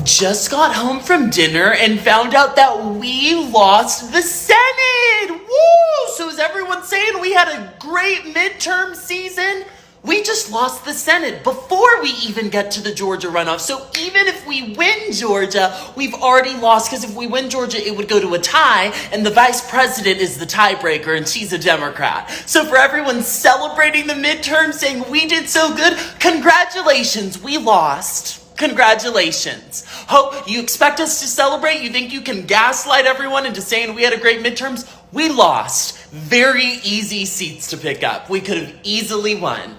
Just got home from dinner and found out that we lost the Senate. Woo! So is everyone saying we had a great midterm season? We just lost the Senate before we even get to the Georgia runoff. So even if we win Georgia, we've already lost, because if we win Georgia, it would go to a tie, and the vice president is the tiebreaker, and she's a Democrat. So for everyone celebrating the midterm, saying we did so good, congratulations, we lost. Congratulations. Hope you expect us to celebrate? You think you can gaslight everyone into saying we had a great midterms? We lost. Very easy seats to pick up. We could have easily won.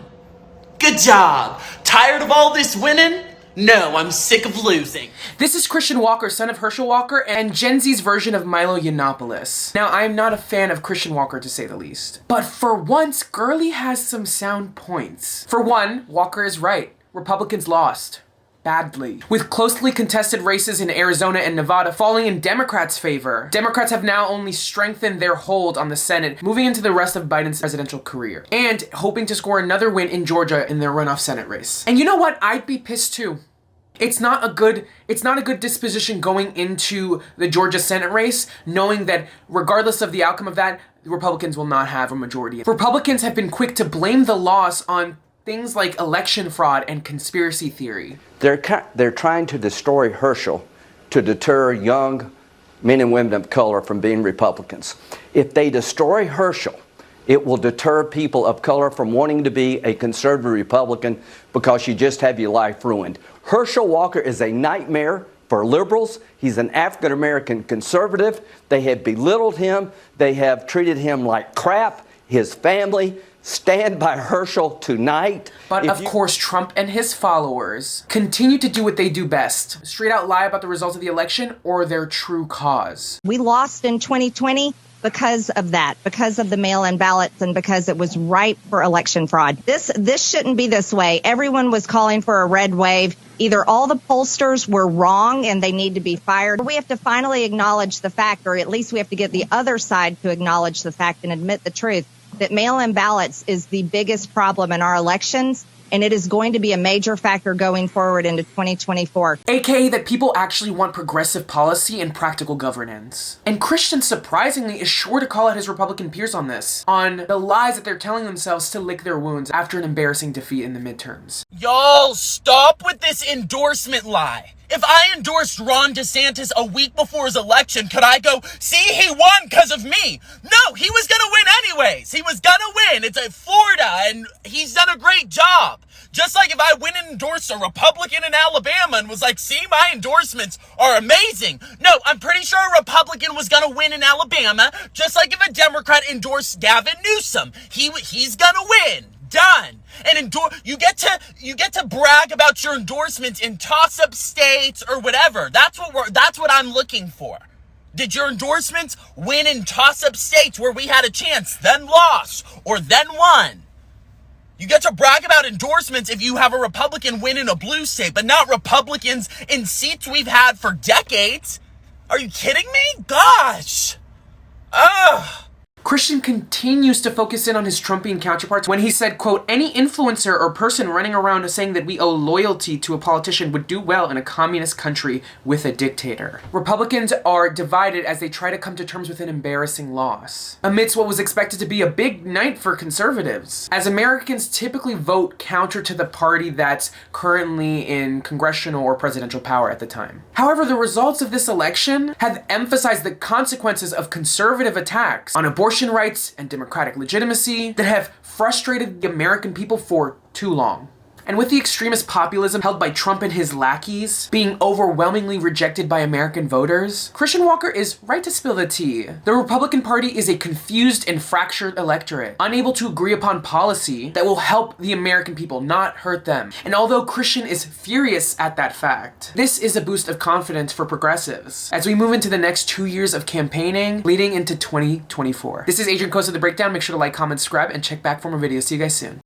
Good job. Tired of all this winning? No, I'm sick of losing. This is Christian Walker, son of Herschel Walker, and Gen Z's version of Milo Yiannopoulos. Now, I am not a fan of Christian Walker, to say the least. But for once, Gurley has some sound points. For one, Walker is right. Republicans lost. Badly. With closely contested races in Arizona and Nevada falling in Democrats' favor, Democrats have now only strengthened their hold on the Senate, moving into the rest of Biden's presidential career, and hoping to score another win in Georgia in their runoff Senate race. And you know what? I'd be pissed too. It's not a good disposition going into the Georgia Senate race, knowing that regardless of the outcome of that, the Republicans will not have a majority. Republicans have been quick to blame the loss on things like election fraud and conspiracy theory. They're trying to destroy Herschel to deter young men and women of color from being Republicans. If they destroy Herschel, it will deter people of color from wanting to be a conservative Republican, because you just have your life ruined. Herschel Walker is a nightmare for liberals. He's an African-American conservative. They have belittled him. They have treated him like crap. His family. Stand by Herschel tonight. But of course, Trump and his followers continue to do what they do best. Straight out lie about the results of the election or their true cause. We lost in 2020 because of that, because of the mail-in ballots, and because it was ripe for election fraud. This shouldn't be this way. Everyone was calling for a red wave. Either all the pollsters were wrong and they need to be fired. We have to finally acknowledge the fact, or at least we have to get the other side to acknowledge the fact and admit the truth, that mail-in ballots is the biggest problem in our elections, and it is going to be a major factor going forward into 2024. AKA that people actually want progressive policy and practical governance. And Christian, surprisingly, is sure to call out his Republican peers on this, on the lies that they're telling themselves to lick their wounds after an embarrassing defeat in the midterms. Y'all, stop with this endorsement lie. If I endorsed Ron DeSantis a week before his election, could I go, see, he won because of me? No, he was going to win anyways. He was going to win. It's Florida, and he's done a great job. Just like if I went and endorsed a Republican in Alabama and was like, see, my endorsements are amazing. No, I'm pretty sure a Republican was going to win in Alabama, just like if a Democrat endorsed Gavin Newsom. He's going to win. Done. And you get to brag about your endorsements in toss-up states or whatever. That's what I'm looking for. Did your endorsements win in toss-up states where we had a chance, then lost, or then won? You get to brag about endorsements if you have a Republican win in a blue state, but not Republicans in seats we've had for decades. Are you kidding me? Gosh. Ugh. Christian continues to focus in on his Trumpian counterparts when he said, quote, any influencer or person running around saying that we owe loyalty to a politician would do well in a communist country with a dictator. Republicans are divided as they try to come to terms with an embarrassing loss, amidst what was expected to be a big night for conservatives, as Americans typically vote counter to the party that's currently in congressional or presidential power at the time. However, the results of this election have emphasized the consequences of conservative attacks on abortion rights and democratic legitimacy that have frustrated the American people for too long. And with the extremist populism held by Trump and his lackeys being overwhelmingly rejected by American voters, Christian Walker is right to spill the tea. The Republican Party is a confused and fractured electorate, unable to agree upon policy that will help the American people, not hurt them. And although Christian is furious at that fact, this is a boost of confidence for progressives as we move into the next 2 years of campaigning leading into 2024. This is Adrian Costa, The Breakdown. Make sure to like, comment, subscribe, and check back for more videos. See you guys soon.